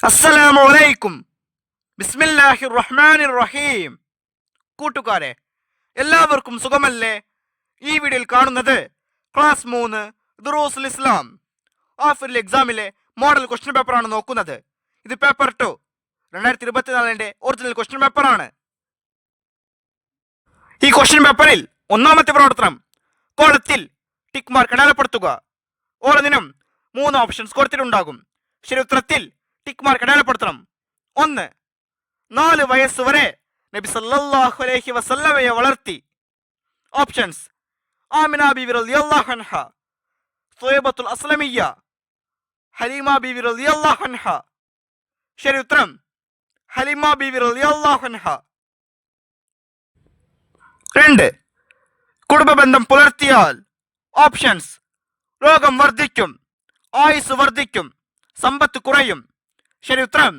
അസ്സലാമു അലൈക്കും. ബിസ്മില്ലാഹിർ റഹ്മാനിർ റഹീം. കൂട്ടുകാരെ, എല്ലാവർക്കും സുഖമല്ലേ? ഈ വീഡിയോയിൽ കാണുന്നത് ക്ലാസ് 3 ദുറൂസുൽ ഇസ്ലാം ആഫിൽ എക്സാമിലെ മോഡൽ ക്വസ്റ്റ്യൻ പേപ്പറാണ് നോക്കുന്നത്. ഇത് പേപ്പർ 2 2024 ഒറിജിനൽ ക്വസ്റ്റ്യൻ പേപ്പറാണ്. ഈ ക്വസ്റ്റ്യൻ പേപ്പറിൽ ഒന്നാമത്തെ പ്രവർത്തനം കോളത്തിൽ ടിക്ക് മാർക്ക് അടയാളപ്പെടുത്തുക. ഓരോന്നിനും 3 ഓപ്ഷൻസ് കൊടുത്തിട്ടുണ്ടാകും. ശരി ഉത്തരത്തിൽ ടിക്ക് മാർക്ക് അടയാളപ്പെടുത്തണം. 1. 4 വയസ്സ് വരെ നബി സല്ലല്ലാഹു അലൈഹി വസല്ലമയെ വളർത്തി. ഓപ്ഷൻസ്: ആമിന ബീവി റളിയല്ലാഹു അൻഹ, സുഹൈബത്തുൽ അസ്ലമിയ്യ, ഹലീമ ബീവി റളിയല്ലാഹു അൻഹ. ശരി ഉത്തരം ഹലീമ ബീവി റളിയല്ലാഹു അൻഹ. 2. കുടുംബബന്ധം പുലർത്തിയാൽ. ഓപ്ഷൻസ്: രോഗം വർദ്ധിക്കും, ആയുസ് വർദ്ധിക്കും, സമ്പത്ത് കുറയും. ശരി ഉത്തരം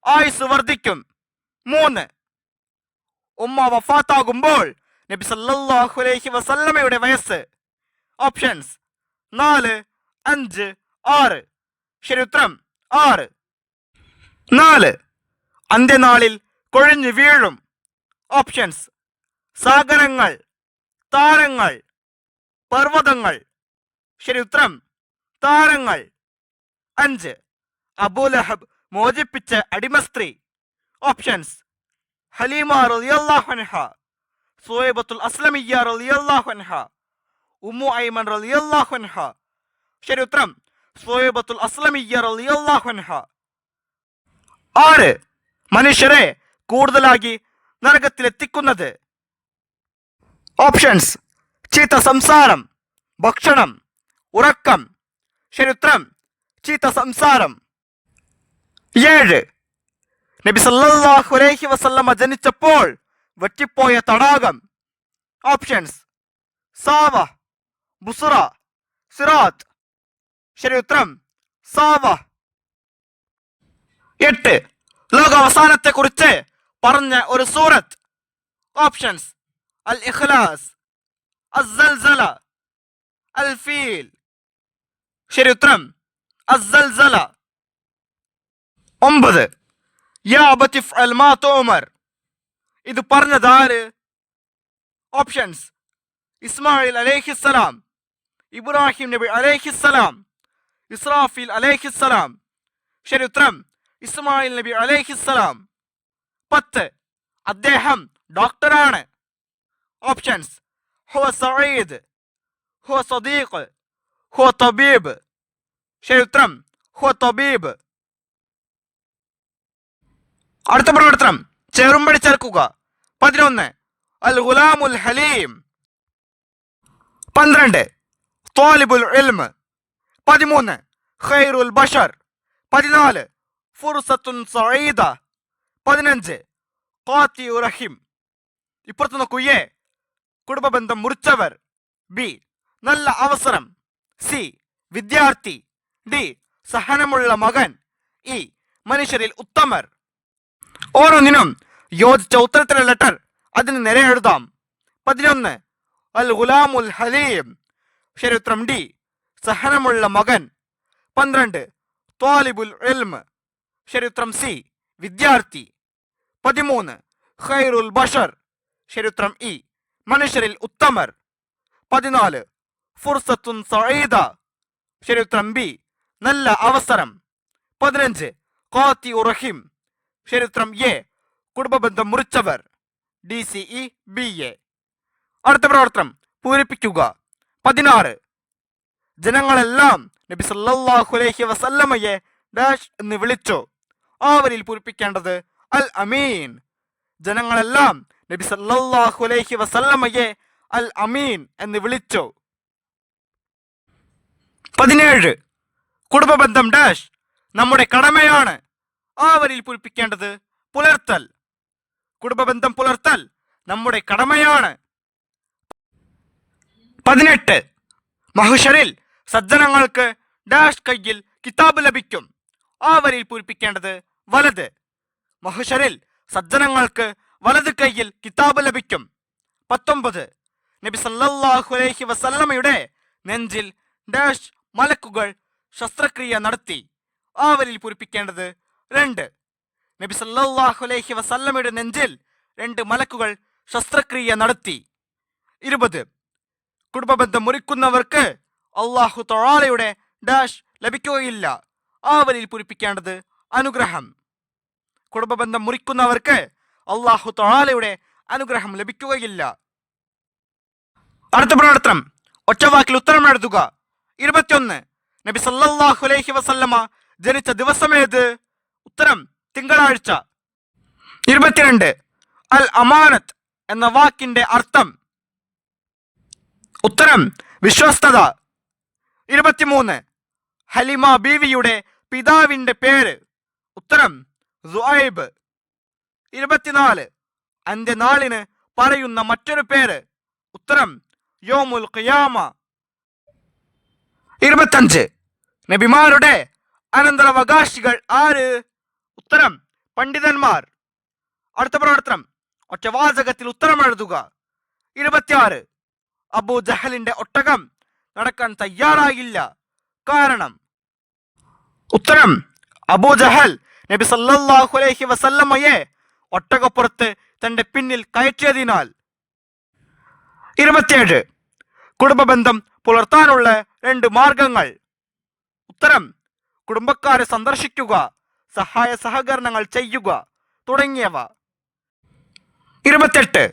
ആയുസ് വർദ്ധിക്കും. 3. ഉമ്മ വഫാത്താകുമ്പോൾ നബി സല്ലല്ലാഹു അലൈഹി വസല്ലമയുടെ വയസ്സ്. ഓപ്ഷൻസ്: 4, 5, 6. ശരി ഉത്തരം 6. 4. അന്ത്യനാളിൽ കൊഴിഞ്ഞു വീഴും. ഓപ്ഷൻസ്: സാഗരങ്ങൾ, താരങ്ങൾ, പർവ്വതങ്ങൾ. ശരി ഉത്തരം താരങ്ങൾ. 5. അബൂലഹബ് മോചിപ്പിച്ച അടിമസ്ത്രീ. ഓപ്ഷൻസ്: ഹലീമ റളിയല്ലാഹു അൻഹ, സുഹൈബത്തുൽ അസ്ലമിയ്യ റളിയല്ലാഹു അൻഹ, ഉമ്മു ഐമൻ റളിയല്ലാഹു അൻഹ. ശരി ഉത്തരം സുഹൈബത്തുൽ അസ്ലമിയ്യ റളിയല്ലാഹു അൻഹ. 6. മനുഷ്യരെ കൂടുതലായി നരകത്തിലെത്തിക്കുന്നത്. ഓപ്ഷൻസ്: ചീത്ത സംസാരം, ഭക്ഷണം, ഉറക്കം. ശരി ഉത്തരം ചീത്ത സംസാരം. 7. നബി സല്ലല്ലാഹു അലൈഹി വസല്ലമ ജനിച്ചപ്പോൾ വറ്റിപ്പോയ തടാകം. ഓപ്ഷൻസ്: സാവ, ബുസ്ര, സിറാത്ത്. ശരി ഉത്തരം സാവ. 8. ലോകാവസാനത്തെ കുറിച്ച് പറഞ്ഞ ഒരു സൂറത്ത്. ഓപ്ഷൻസ്: അൽ ഇഖ്ലാസ്, അസ്സൽസല, അൽ ഫീൽ. ശരി ഉത്തരം അസ്സൽസല. 9. യാ അബതി ഫ്അൽ മാ തുഅമർ. ഇത് പറഞ്ഞതാര്? ഓപ്ഷൻസ്: ഇസ്മായിൽ അലൈഹിസ്സലാം, ഇബ്രാഹിം നബി അലൈഹിസ്സലാം, ഇസ്രാഫീൽ അലൈഹിസ്സലാം. ശരി ഉത്തരം ഇസ്മായിൽ നബി അലൈഹിസ്സലാം. 10. അദ്ദേഹം ഡോക്ടറാണ്. ഓപ്ഷൻസ്: ഹുവ സഈദ്, ഹുവ സദീഖ്, ഹുവ തബീബ്. ശരി ഉത്തരം ഹുവ തബീബ്. അടുത്ത പ്രവർത്തനം ചേറുംപടി ചേർക്കുക. 11. അൽ ഗുലാമുൽ ഹലീം. 12. ത്വാലിബുൽ ഇൽമ്. 13. ഖൈറുൽ ബഷർ. 14. ഫുർസത്തുൻ സഈദ. 15. ഖാതിഉ റഹിം. ഇപ്പുറത്ത് നോക്കൂ. എ, കുടുംബബന്ധം മുറിച്ചവർ. ബി, നല്ല അവസരം. സി, വിദ്യാർത്ഥി. ഡി, സഹനമുള്ള മകൻ. ഇ, മനുഷ്യരിൽ ഉത്തമർ. ഓരോന്നിനും യോജിച്ച ഉത്തരത്തിലെ ലെറ്റർ അതിന് നേരെ എഴുതാം. 11. അൽ ഗുലാമുൽ ഹലീം. ശരി ഉത്തരം ഡി, സഹനമുള്ള മകൻ. 12. ത്വാലിബുൽ ഇൽമ്. ശരി ഉത്തരം സി, വിദ്യാർത്ഥി. 13. ഖൈറുൽ ബഷർ. ശരി ഉത്തരം ഇ, മനുഷ്യരിൽ ഉത്തമർ. 14. ഫുർസത്തുൻ സഈദ. ശരി ഉത്തരം ബി, നല്ല അവസരം. 15. ഖാതിഉ റഹിം. ശരി ഉത്തരം എ, കുടുംബബന്ധം മുറിച്ചവർ. DCE BA. അടുത്ത പ്രവർത്തനം പൂരിപ്പിക്കുക. 16. ജനങ്ങളെല്ലാം നബി സല്ലല്ലാഹു അലൈഹി വസല്ലമയെ ഡാഷ് എന്ന് വിളിച്ചു. അവരിൽ പൂരിപ്പിക്കേണ്ടത് അൽ അമീൻ. ജനങ്ങളെല്ലാം നബി സല്ലല്ലാഹു അലൈഹി വസല്ലമയെ അൽ അമീൻ എന്ന് വിളിച്ചു. 17. കുടുംബബന്ധം ഡാഷ് നമ്മുടെ കടമയാണ്. അവരിൽ പൂരിപ്പിക്കേണ്ടത് പുലർത്തൽ. കുടുംബബന്ധം പുലർത്തൽ നമ്മുടെ കടമയാണ്. 18. മഹ്ശറിൽ സജ്ജനങ്ങൾക്ക് ഡാഷ് കയ്യിൽ കിതാബ് ലഭിക്കും. അവരിൽ പൂരിപ്പിക്കേണ്ടത് വലത്. മഹ്ശറിൽ സജ്ജനങ്ങൾക്ക് വലത് കയ്യിൽ കിതാബ് ലഭിക്കും. 19. നബി സല്ലല്ലാഹു അലൈഹി വസല്ലമയുടെ നെഞ്ചിൽ ഡാഷ് മലക്കുകൾ ശസ്ത്രക്രിയ നടത്തി. അവരിൽ പൂരിപ്പിക്കേണ്ടത് 2. നബി സല്ലല്ലാഹു അലൈഹി വസല്ലമയുടെ നെഞ്ചിൽ 2 മലക്കുകൾ ശസ്ത്രക്രിയ നടത്തി. 20. കുടുംബബന്ധം മുറിക്കുന്നവർക്ക് അല്ലാഹു തആലയുടെ ഡാഷ് ലഭിക്കുകയില്ല. ആ വരിയിൽ പൂരിപ്പിക്കേണ്ടത് അനുഗ്രഹം. കുടുംബബന്ധം മുറിക്കുന്നവർക്ക് അല്ലാഹു തആലയുടെ അനുഗ്രഹം ലഭിക്കുകയില്ല. അടുത്ത പ്രവർത്തനം ഒറ്റവാക്കിൽ ഉത്തരം എഴുതുക. 21. നബി സല്ലല്ലാഹു അലൈഹി വസല്ലമ ജനിച്ച ദിവസമേത്? ഉത്തരം തിങ്കളാഴ്ച. 22. അൽ അമാനത്ത് എന്ന വാക്കിന്റെ അർത്ഥം? ഉത്തരം വിശ്വസ്തത. 23. ഹലിമ ബീവിയുടെ പിതാവിന്റെ പേര്? ഉത്തരം സുഐബ്. 24. അന്ത്യനാളിന് പറയുന്ന മറ്റൊരു പേര്? ഉത്തരം യോമുൽ ഖിയാമ. 25. നബിമാരുടെ അനന്തരാവകാശികൾ ആര്? ഉത്തരം പണ്ഡിതന്മാർ. അടുത്ത പ്രവർത്തനം ഒറ്റവാചകത്തിൽ ഉത്തരം എഴുതുക. 26. അബൂ ജഹലിന്റെ ഒട്ടകം നടക്കാൻ തയ്യാറായില്ല. കാരണം? ഉത്തരം അബൂ ജഹൽ നബി സല്ലല്ലാഹു അലൈഹി വസല്ലമയെ ഒട്ടകപ്പുറത്ത് തന്റെ പിന്നിൽ കയറ്റിയതിനാൽ. 27. കുടുംബബന്ധം പുലർത്താനുള്ള 2 മാർഗങ്ങൾ? ഉത്തരം കുടുംബക്കാരെ സന്ദർശിക്കുക, സഹായ സഹകരണങ്ങൾ ചെയ്യുക തുടങ്ങിയവ. 28.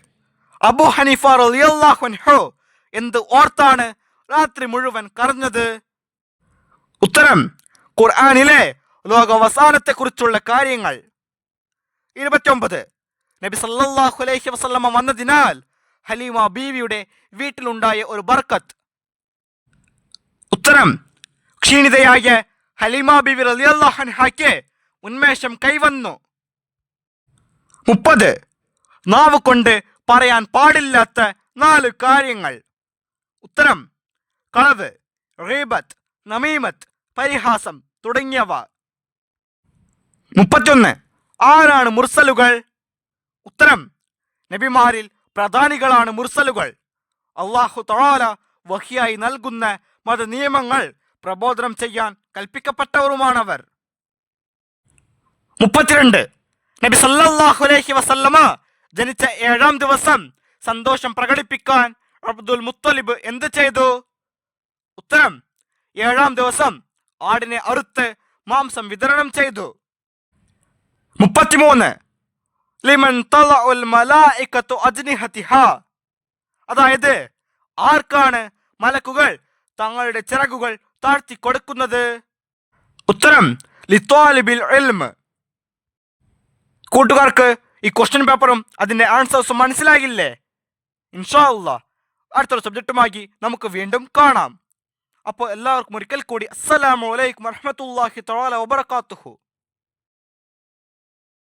അബൂ ഹനീഫ റളിയല്ലാഹു അൻഹു എന്ത് ഓർത്താണ് രാത്രി മുഴുവൻ കരഞ്ഞത്? ഉത്തരം ഖുർആനിലെ ലോകാവസാനത്തെ കുറിച്ചുള്ള കാര്യങ്ങൾ. 29. നബി സല്ലല്ലാഹു അലൈഹി വസല്ലമ വന്നതിനാൽ ഹലീമ ബീവിയുടെ വീട്ടിലുണ്ടായ ഒരു ബർക്കത്ത്? ഉത്തരം ക്ഷീണിതയായ ഹലീമ ബീവി റളിയല്ലാഹു അൻഹയ്ക്ക് ഉന്മേഷം കൈവന്നു. 30. നാവ് കൊണ്ട് പറയാൻ പാടില്ലാത്ത 4 കാര്യങ്ങൾ? ഉത്തരം കളവ്, ഗീബത്ത്, നമീമത്ത്, പരിഹാസം തുടങ്ങിയവ. 31. ആരാണ് മുർസലുകൾ? ഉത്തരം നബിമാരിൽ പ്രധാനികളാണ് മുർസലുകൾ. അല്ലാഹു തആല വഹിയായി നൽകുന്ന മത നിയമങ്ങൾ പ്രബോധനം ചെയ്യാൻ കൽപ്പിക്കപ്പെട്ടവരുമാണവർ. 32. നബി സല്ലല്ലാഹു അലൈഹി വസല്ലമ ജനിച്ച 7-ാം ദിവസം സന്തോഷം പ്രകടിപ്പിക്കാൻ അബ്ദുൽ മുത്തലിബ് എന്ത് ചെയ്തു? ഉത്തരം 7-ാം ദിവസം ആടിനെ അറുത്ത് മാംസം വിതരണം ചെയ്തു. 33. ലിമൻ തലഉൽ മലായികതു അജ്നിഹതിഹാ, അതായത് ആർക്കാണ് മലക്കുകൾ തങ്ങളുടെ ചിറകുകൾ താഴ്ത്തി കൊടുക്കുന്നത്? ഉത്തരം ലിത്വാലിബിൽ ഇൽമ്. കൂട്ടുകാർക്ക് ഈ ക്വസ്റ്റ്യൻ പേപ്പറും അതിന്റെ ആൻസേഴ്സും മനസ്സിലാകില്ലേ? ഇൻഷാ അല്ലാഹ് അടുത്തൊരു സബ്ജക്റ്റുമായി നമുക്ക് വീണ്ടും കാണാം. അപ്പോൾ എല്ലാവർക്കും ഒരിക്കൽ കൂടി അസ്സലാമു അലൈക്കും വറഹ്മത്തുള്ളാഹി തആല വബറകാതുഹു.